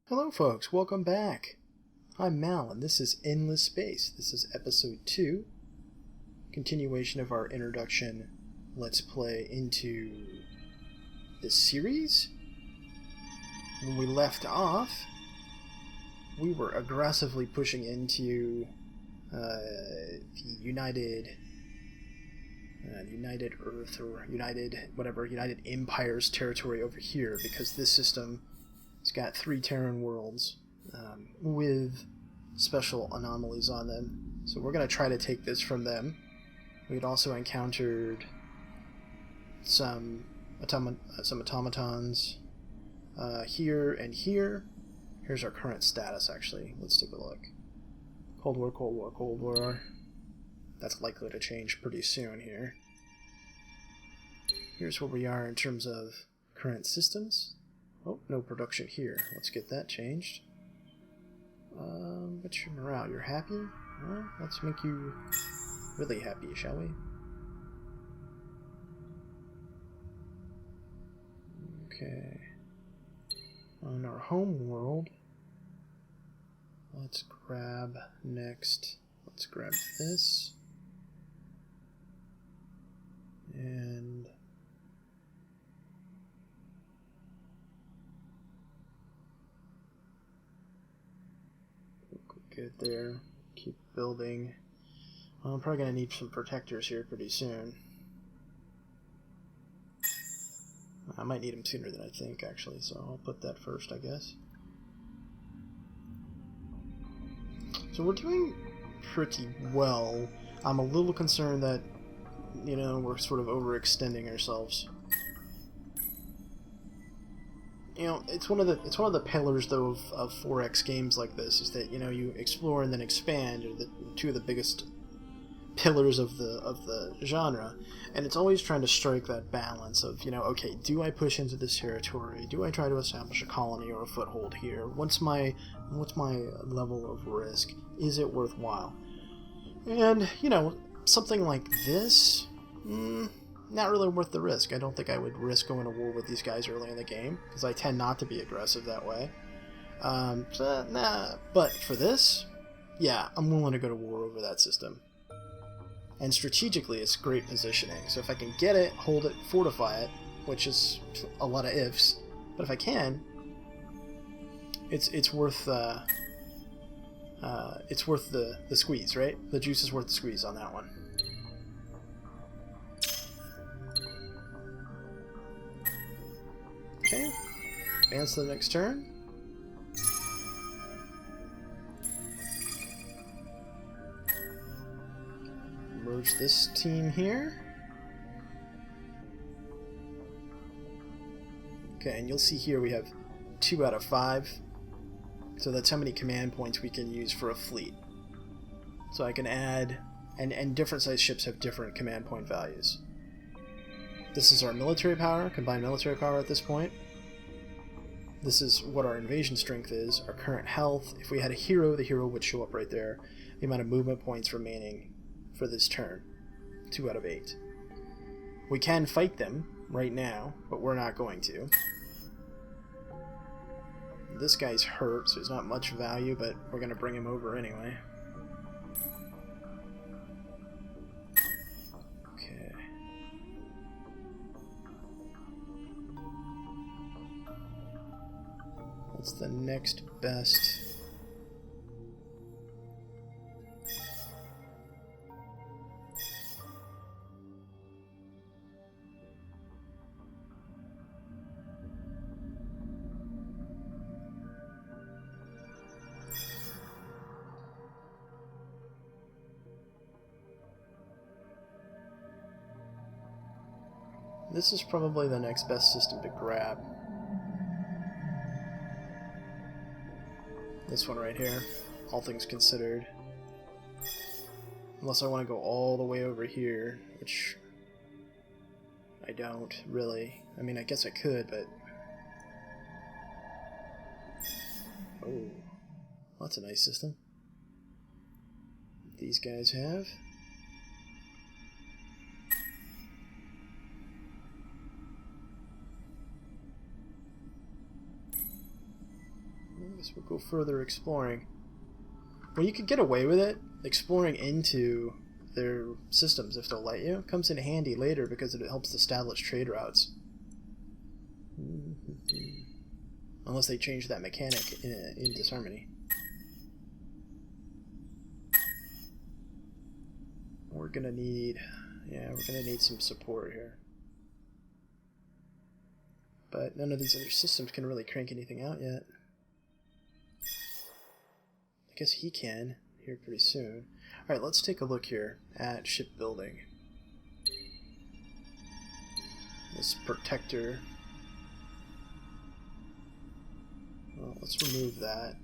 Hello folks, welcome back. I'm Mal and this is Endless Space. This is episode 2, continuation of our introduction Let's Play into this series. When we left off, we were aggressively pushing into the United Earth or United Empire's territory over here, because this system has got 3 Terran worlds with special anomalies on them. So we're going to try to take this from them. We had also encountered some automatons here and here. Here's our current status, actually. Let's take a look. Cold War, Cold War, Cold War. That's likely to change pretty soon here. Here's where we are in terms of current systems. Oh, no production here. Let's get that changed. What's your morale? You're happy? Well, let's make you really happy, shall we? Okay. On our home world, let's grab next. Let's grab this. And good there. Keep building. Well, I'm probably going to need some protectors here pretty soon. I might need them sooner than I think, actually, so I'll put that first, I guess. So we're doing pretty well. I'm a little concerned that, we're sort of overextending ourselves. It's one of the pillars though of 4X games like this is that you explore and then expand are the two of the biggest pillars of the genre, and it's always trying to strike that balance of okay, do I push into this territory? Do I try to establish a colony or a foothold here? What's my level of risk? Is it worthwhile? And something like this. Not really worth the risk. I don't think I would risk going to war with these guys early in the game, because I tend not to be aggressive that way. But for this, yeah, I'm willing to go to war over that system. And strategically, it's great positioning. So if I can get it, hold it, fortify it, which is a lot of ifs, but if I can, it's worth the squeeze, right? The juice is worth the squeeze on that one. Okay, advance to the next turn. Merge this team here. Okay, and you'll see here we have 2 out of 5. So that's how many command points we can use for a fleet. So I can add, and different size ships have different command point values. This is our military power, combined military power at this point. This is what our invasion strength is, our current health. If we had a hero, the hero would show up right there. The amount of movement points remaining for this turn, 2 out of 8. We can fight them right now, but we're not going to. This guy's hurt, so there's not much value, but we're going to bring him over anyway. What's the next best? This is probably the next best system to grab. This one right here, all things considered. Unless I want to go all the way over here, which I don't really. I mean, I guess I could, but... Oh, that's a nice system. These guys have. I guess we'll go further exploring. Well, you could get away with it, exploring into their systems if they'll let you. It comes in handy later because it helps establish trade routes. Unless they change that mechanic in Disharmony. We're gonna need some support here. But none of these other systems can really crank anything out yet. I guess he can here pretty soon. Alright, let's take a look here at shipbuilding. This protector. Well, let's remove that.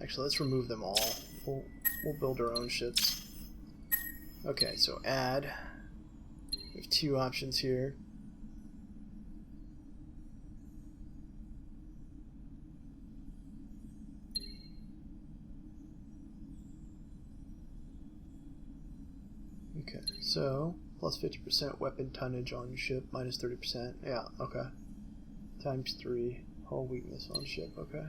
Actually, let's remove them all. We'll build our own ships. Okay, so add. We have two options here. Okay, so plus 50% weapon tonnage on ship, minus 30%. Yeah, okay. Times 3. Hull weakness on ship, okay.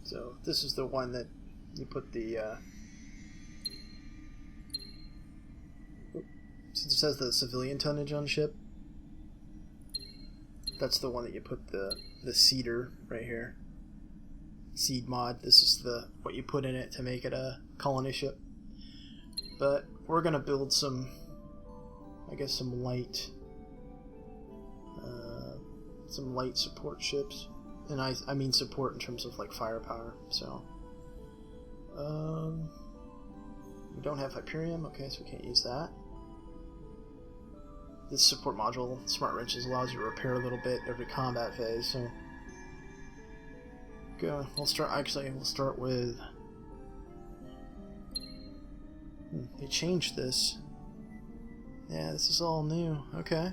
So this is the one that you put the since it says the civilian tonnage on ship, that's the one that you put the seeder right here. Seed mod. This is what you put in it to make it a colony ship. But we're gonna build some, I guess, some light support ships, and I mean support in terms of like firepower. So we don't have Hyperium, okay, so we can't use that. This support module, Smart Wrenches, allows you to repair a little bit every combat phase. So go. We'll start with. They changed this. Yeah, this is all new. Okay.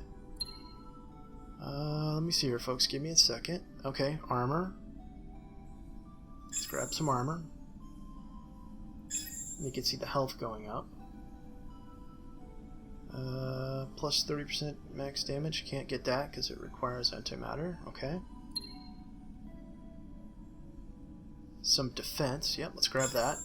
Let me see here, folks. Give me a second. Okay, armor. Let's grab some armor. You can see the health going up. Plus 30% max damage. Can't get that because it requires antimatter. Okay. Some defense. Yep, let's grab that.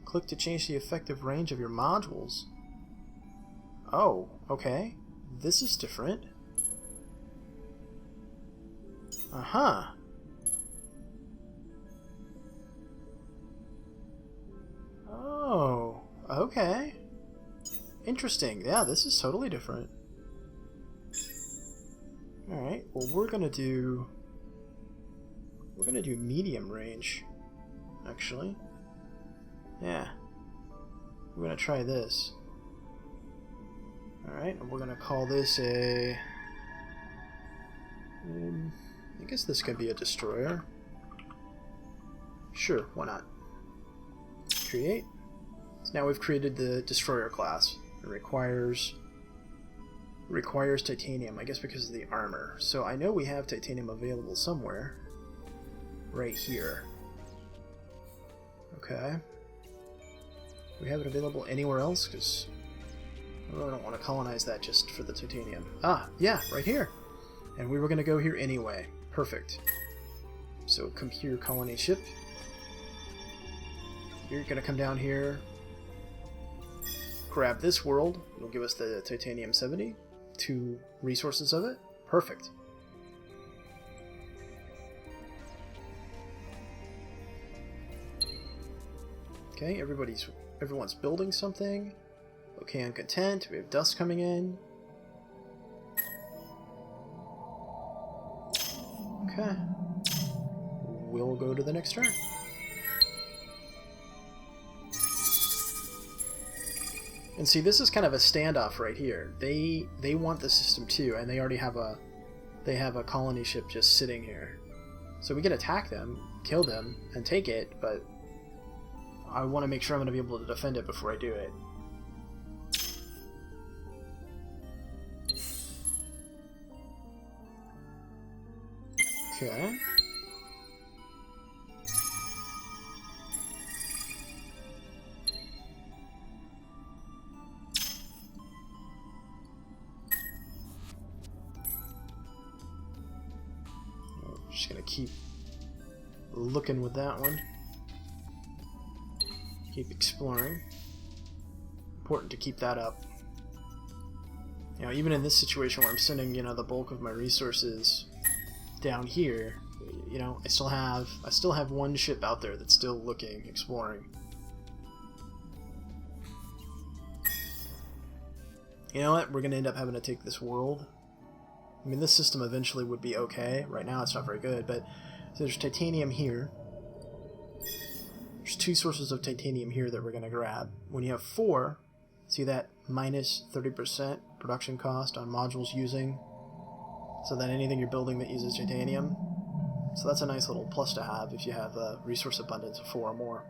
Click to change the effective range of your modules. Oh, okay. This is different. Uh-huh. Oh, okay. Interesting. Yeah, this is totally different. Alright, well we're gonna do medium range, actually. Yeah. We're gonna try this. Alright, and we're gonna call this a... I guess this could be a destroyer. Sure, why not? Create. So now we've created the destroyer class. It requires titanium, I guess because of the armor. So I know we have titanium available somewhere. Right here. Okay. We have it available anywhere else? Because I really don't want to colonize that just for the titanium. Ah, yeah, right here. And we were going to go here anyway. Perfect. So come here, colony ship. You're going to come down here, grab this world. It'll give us the titanium 70. 2 resources of it. Perfect. Okay, everyone's building something. Okay, I'm content. We have dust coming in. Okay. We'll go to the next turn. And see, this is kind of a standoff right here. They want the system too, and they already have a colony ship just sitting here. So we can attack them, kill them, and take it, but I want to make sure I'm going to be able to defend it before I do it. Okay. Just gonna keep looking with that one. Keep exploring. Important to keep that up. You know, even in this situation where I'm sending, you know, the bulk of my resources down here, you know, I still have one ship out there that's still looking, exploring. You know what? We're gonna end up having to take this world. I mean, this system eventually would be okay. Right now it's not very good, but so there's titanium here. There's 2 sources of titanium here that we're going to grab. When you have 4, see that minus 30% production cost on modules using, so that anything you're building that uses titanium. So that's a nice little plus to have if you have a resource abundance of 4 or more.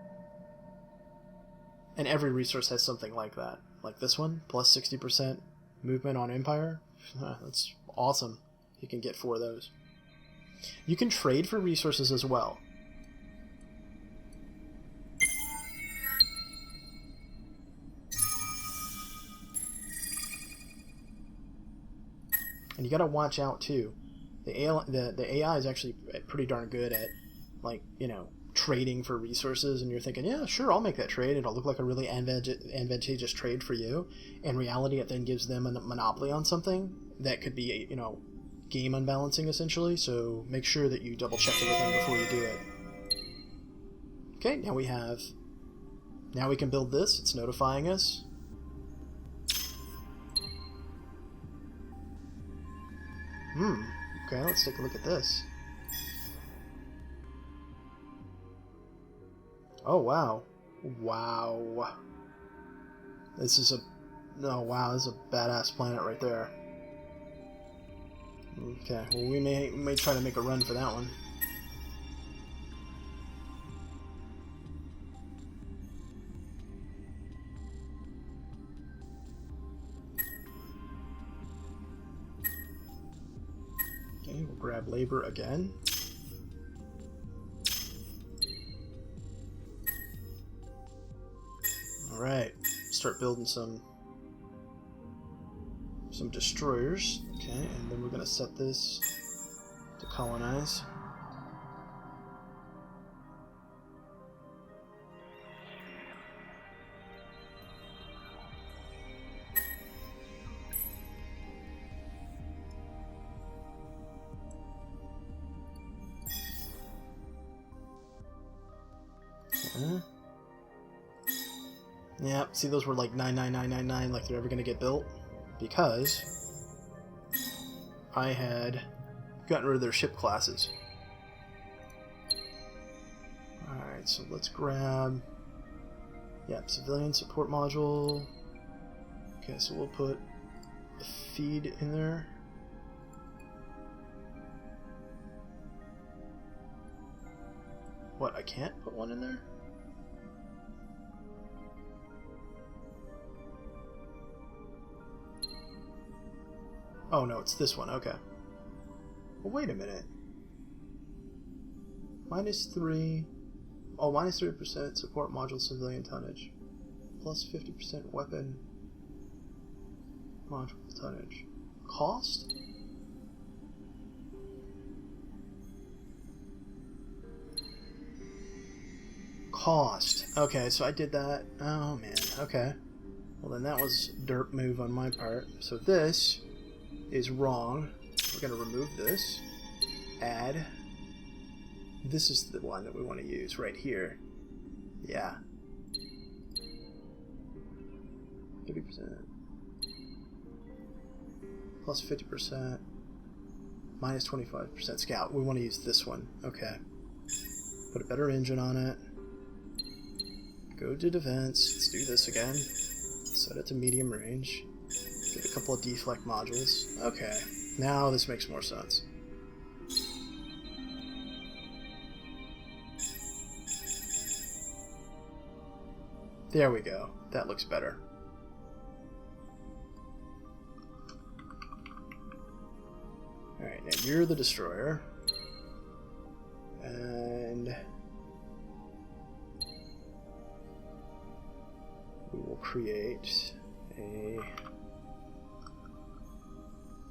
And every resource has something like that. Like this one, plus 60% movement on Empire. That's awesome. You can get 4 of those. You can trade for resources as well. And you gotta watch out too. The AI is actually pretty darn good at, like, you know, trading for resources, and you're thinking, yeah, sure, I'll make that trade. It'll look like a really advantageous trade for you. In reality, it then gives them a monopoly on something that could be, you know, game unbalancing essentially. So make sure that you double check everything before you do it. Okay, now we can build this. It's notifying us. Okay, let's take a look at this. Oh, wow. Wow. This is a badass planet right there. Okay, well, we may try to make a run for that one. Okay, we'll grab labor again. Alright, start building some destroyers. Okay, and then we're going to set this to colonize. Okay. Yeah, see, those were like 99999, like they're ever going to get built, because I had gotten rid of their ship classes. Alright, so let's grab, civilian support module. Okay, so we'll put a feed in there. What, I can't put one in there? Oh no, it's this one, okay. Well, wait a minute. -3. Oh, -3% support module civilian tonnage. Plus 50% weapon module tonnage. Cost? Cost. Okay, so I did that. Oh man, okay. Well then that was a derp move on my part. So this is wrong. We're going to remove this. Add. This is the one that we want to use right here. Yeah. 50%. Plus 50%. Minus 25% scout. We want to use this one. Okay. Put a better engine on it. Go to defense. Let's do this again. Set it to medium range. Get a couple of deflect modules. Okay, now this makes more sense. There we go. That looks better. Alright, now you're the destroyer. And we will create a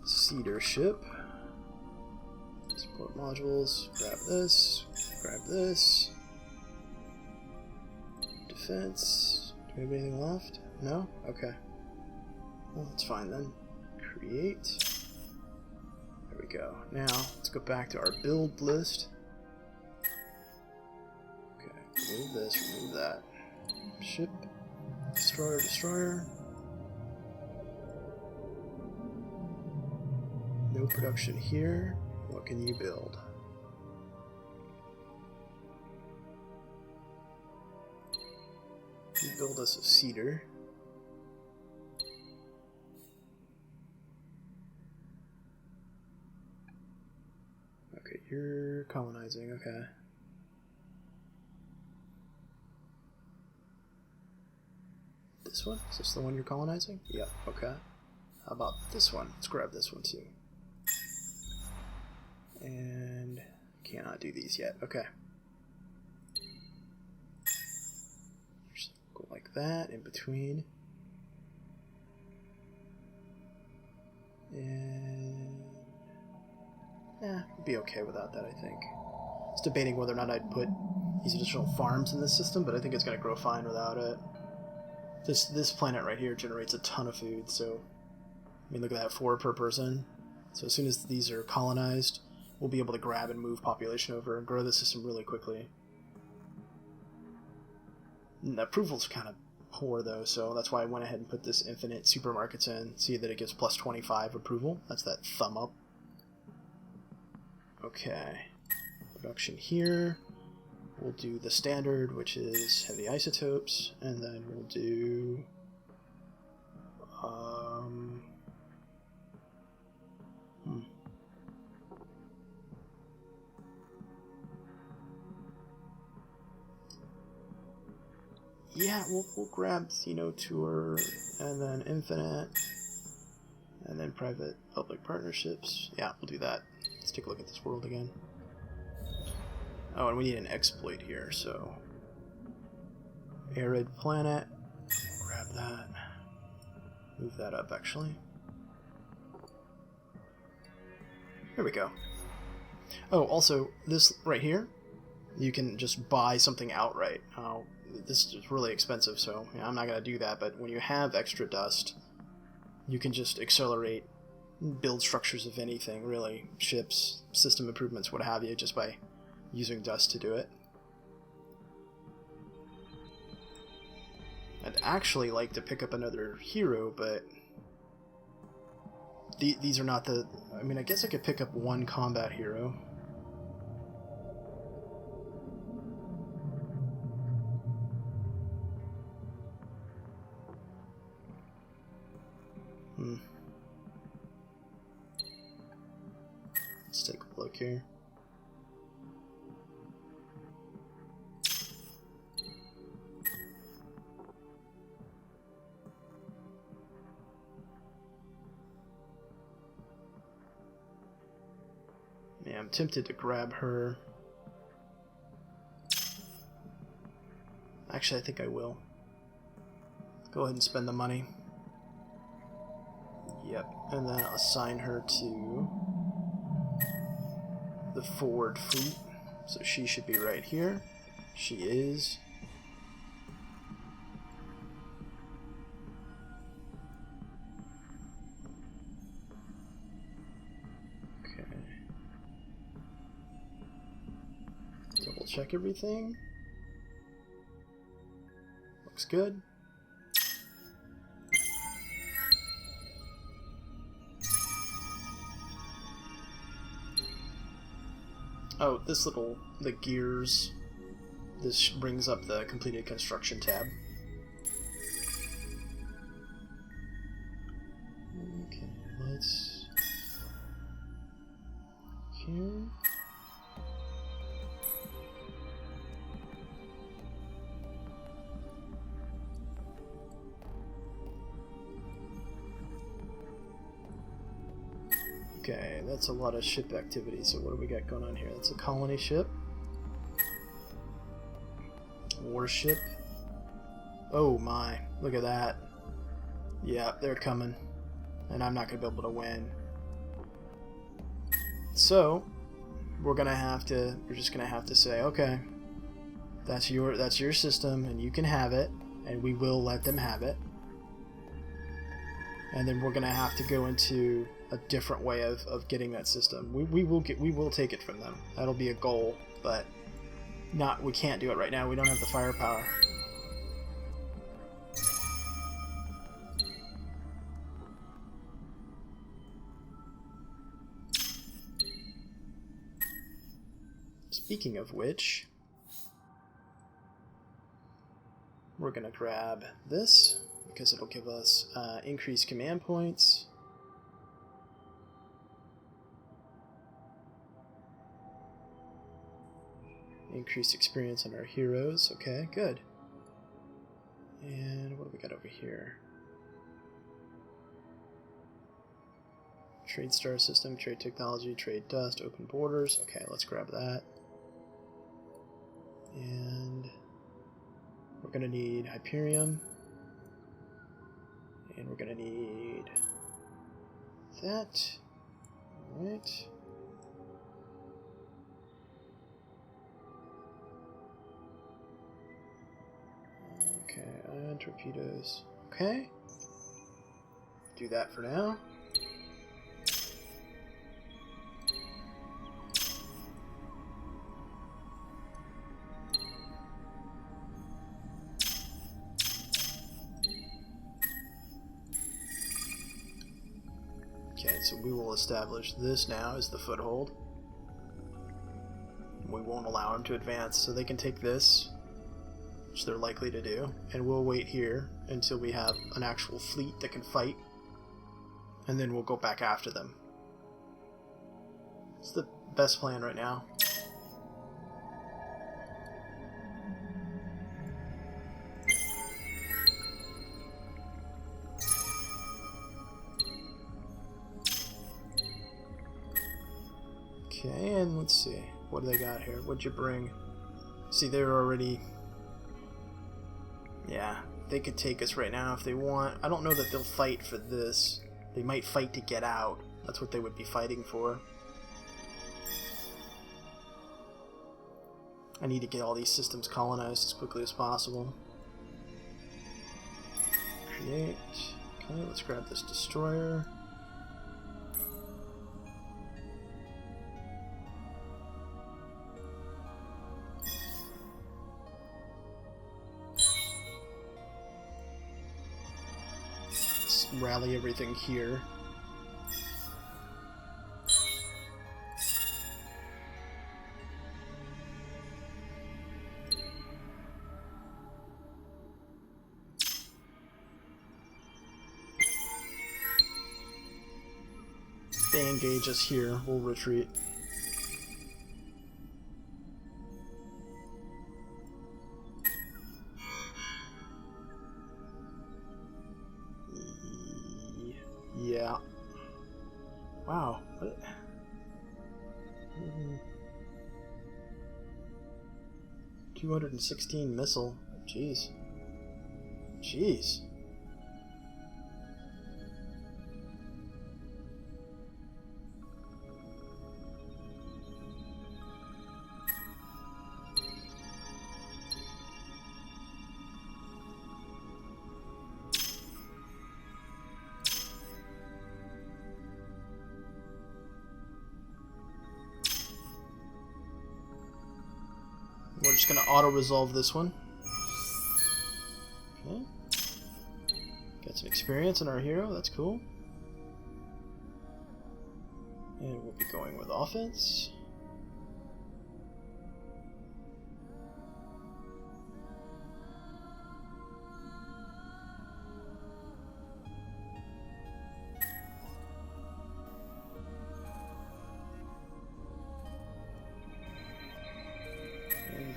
cedar ship. Support modules. Grab this. Grab this. Defense. Do we have anything left? No? Okay. Well, that's fine then. Create. There we go. Now, let's go back to our build list. Okay, remove this, remove that. Ship. Destroyer, destroyer. No production here. What can you build? You build us a cedar. Okay, you're colonizing, okay. This one? Is this the one you're colonizing? Yep, okay. How about this one? Let's grab this one too. And cannot do these yet, okay. Just go like that, in between. And be okay without that, I think. I was debating whether or not I'd put these additional farms in this system, but I think it's going to grow fine without it. This planet right here generates a ton of food, so I mean, look at that, 4 per person. So as soon as these are colonized, we'll be able to grab and move population over and grow the system really quickly. And the approval's kind of poor though, so that's why I went ahead and put this infinite supermarkets in. See that it gives plus 25 approval. That's that thumb up. Okay, production here. We'll do the standard, which is heavy isotopes, and then we'll do yeah, we'll grab Tour, and then Infinite, and then private public partnerships. Yeah, we'll do that. Let's take a look at this world again. Oh, and we need an exploit here, so arid planet. Grab that. Move that up, actually. There we go. Oh, also, this right here, you can just buy something outright. Oh, this is really expensive, so I'm not going to do that, but when you have extra dust, you can just accelerate build structures of anything, really. Ships, system improvements, what have you, just by using dust to do it. I'd actually like to pick up another hero, but these are not the... I mean, I guess I could pick up one combat hero. Let's take a look here. Yeah, I'm tempted to grab her. Actually, I think I will. Go ahead and spend the money. Yep, and then I'll assign her to the forward fleet. So she should be right here. She is. Double check everything. Looks good. Oh, this little, the gears, this brings up the completed construction tab. Okay, let's... here... Okay, that's a lot of ship activity, so what do we got going on here? That's a colony ship. warship. Oh my, look at that. Yeah, they're coming. And I'm not going to be able to win. So, we're just going to have to say, okay, that's your system and you can have it, and we will let them have it. And then we're going to have to go into a different way of getting that system. We will take it from them. That'll be a goal, but we can't do it right now. We don't have the firepower. Speaking of which, we're going to grab this because it'll give us increased command points. Increased experience on our heroes. Okay, good. And what do we got over here? Trade star system, trade technology, trade dust, open borders. Okay, let's grab that. And we're going to need Hyperion. And we're going to need that. Alright. Okay, ion torpedoes. Okay. Do that for now. Okay, so we will establish this now as the foothold. We won't allow them to advance, so they can take this, which they're likely to do, and we'll wait here until we have an actual fleet that can fight, and then we'll go back after them. It's the best plan right now. Okay, and let's see. What do they got here? What'd you bring? See, they're already... Yeah, they could take us right now if they want. I don't know that they'll fight for this. They might fight to get out. That's what they would be fighting for. I need to get all these systems colonized as quickly as possible. Create. Okay, let's grab this destroyer. Rally everything here. If they engage us here, we'll retreat. Yeah. Wow. What? 216 missile. Jeez. Jeez. We're just going to auto-resolve this one. Okay. Got some experience in our hero, that's cool. And we'll be going with offense.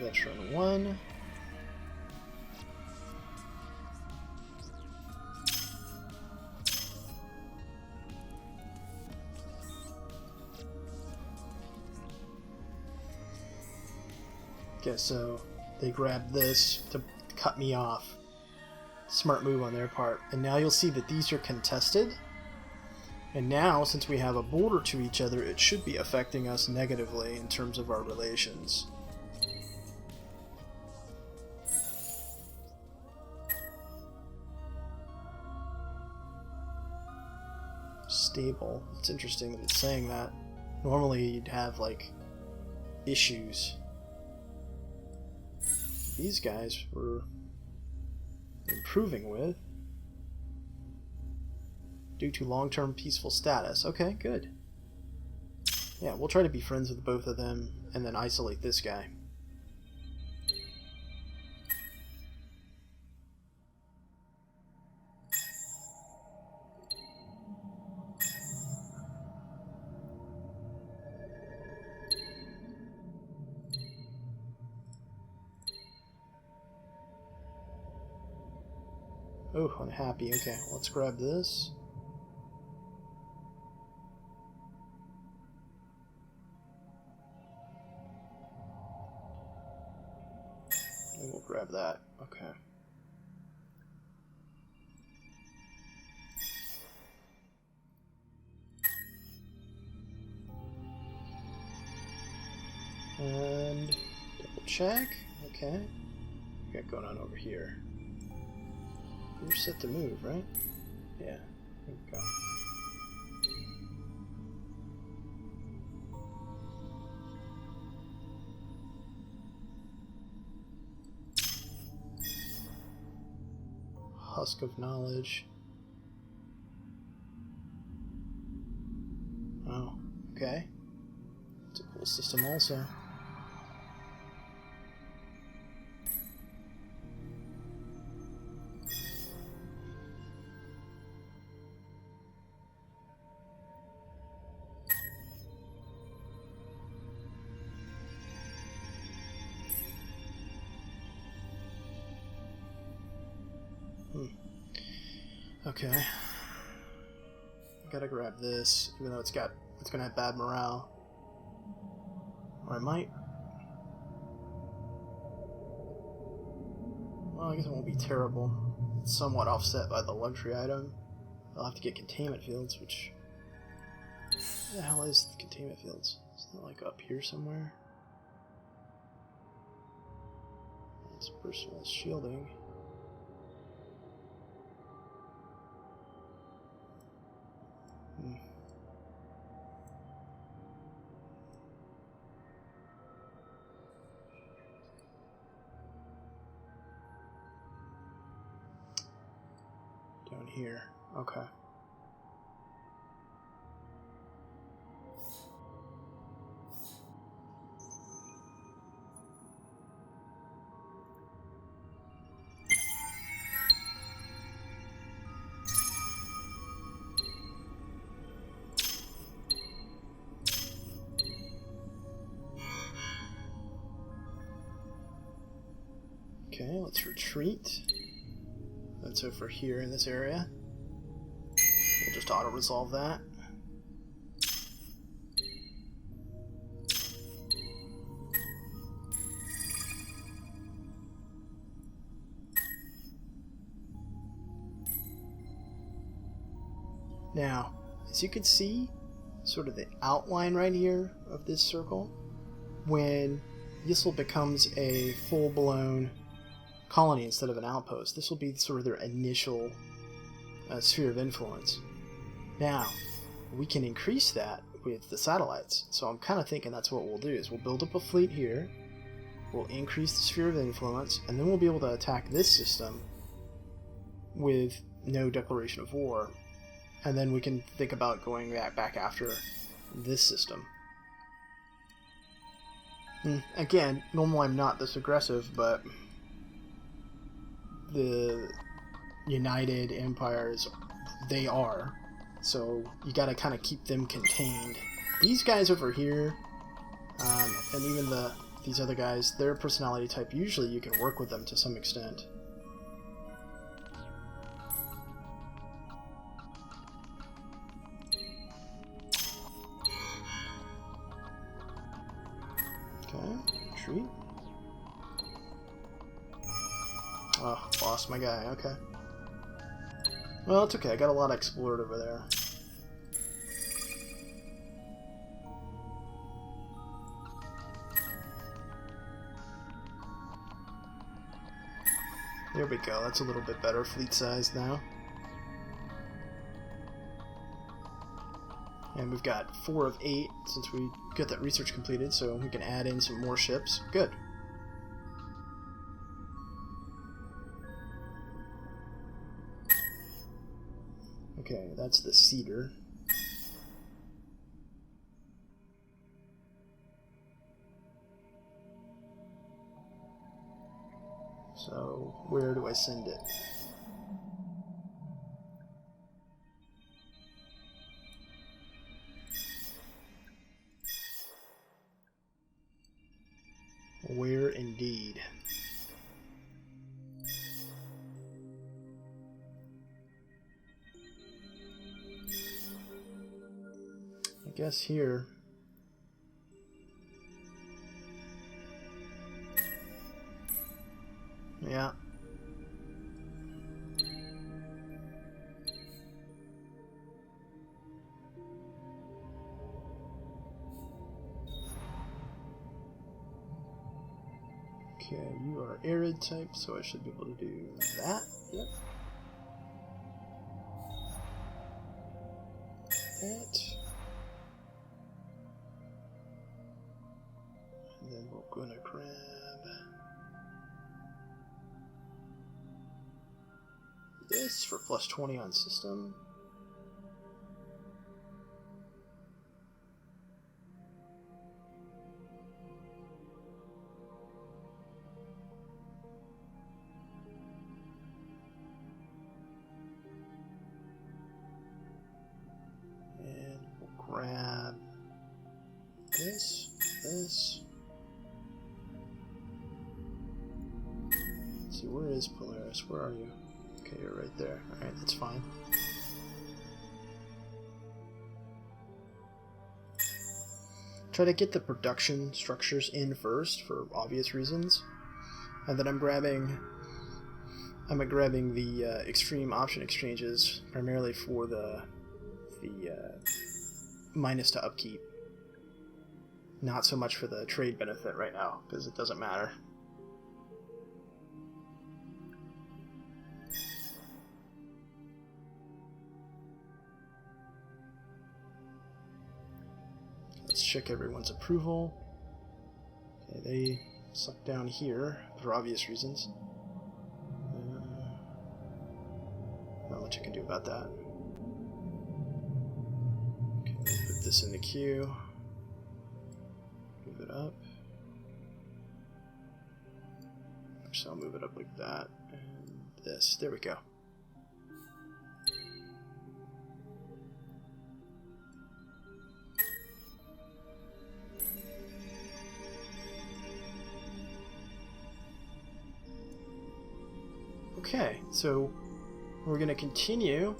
Veteran 1. Okay, so they grabbed this to cut me off. Smart move on their part. And now you'll see that these are contested. And now, since we have a border to each other, it should be affecting us negatively in terms of our relations. Stable. It's interesting that it's saying that. Normally you'd have, like, issues. These guys were improving with due to long-term peaceful status. Okay, good. Yeah, we'll try to be friends with both of them and then isolate this guy. Oh, unhappy. Okay, let's grab this. And we'll grab that. Okay. And double check. Okay. What we got going on over here? You're set to move, right? Yeah. There we go. Husk of knowledge. Oh, okay. It's a cool system also. Okay. I gotta grab this, even though it's gonna have bad morale. Or I might. Well, I guess it won't be terrible. It's somewhat offset by the luxury item. I'll have to get containment fields, which... What the hell is the containment fields? Isn't it like up here somewhere? It's personal shielding. Down here. Okay. Okay, let's retreat. That's over here in this area. We'll just auto-resolve that. Now, as you can see, sort of the outline right here of this circle, when Yssel becomes a full-blown colony instead of an outpost, this will be sort of their initial sphere of influence. Now, we can increase that with the satellites, so I'm kind of thinking that's what we'll do, is we'll build up a fleet here, we'll increase the sphere of influence, and then we'll be able to attack this system with no declaration of war, and then we can think about going back after this system. Again, normally I'm not this aggressive, but the United Empires, they are. So you gotta kind of keep them contained. These guys over here, and even these other guys, their personality type, usually you can work with them to some extent. Okay, retreat. Oh, lost my guy. Okay. Well, it's okay. I got a lot explored over there. There we go. That's a little bit better fleet size now. And we've got 4 of 8 since we got that research completed, so we can add in some more ships. Good. Okay, that's the Cedar. So, where do I send it? Where indeed? I guess here. Yeah. Okay, you are arid type, so I should be able to do that. Yep. That. And then we're gonna grab this for plus 20 on system. Grab this. Let's see, where is Polaris? Where are you? Okay, you're right there. Alright, that's fine. Try to get the production structures in first for obvious reasons. And then I'm grabbing the extreme option exchanges primarily for the minus to upkeep. Not so much for the trade benefit right now, because it doesn't matter. Let's check everyone's approval. Okay, they suck down here for obvious reasons. Not much I can do about that. Put this in the queue. Move it up. So I'll move it up like that. And this. There we go. Okay, so we're going to continue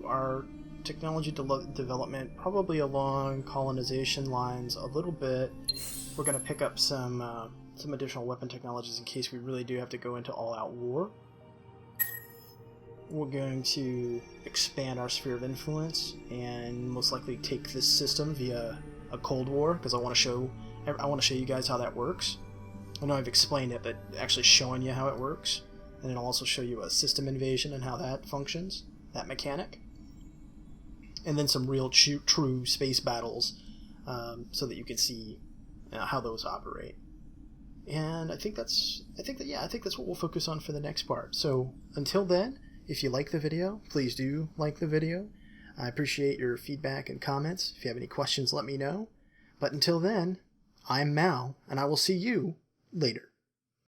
our technology development, probably along colonization lines a little bit. We're going to pick up some additional weapon technologies in case we really do have to go into all-out war. We're going to expand our sphere of influence and most likely take this system via a Cold War, because I want to show you guys how that works. I know I've explained it, but actually showing you how it works. And then I'll also show you a system invasion and how that functions, that mechanic. And then some real true space battles, so that you can see how those operate. And I think that's what we'll focus on for the next part. So until then, if you like the video, please do like the video. I appreciate your feedback and comments. If you have any questions, let me know. But until then, I'm Mal, and I will see you later.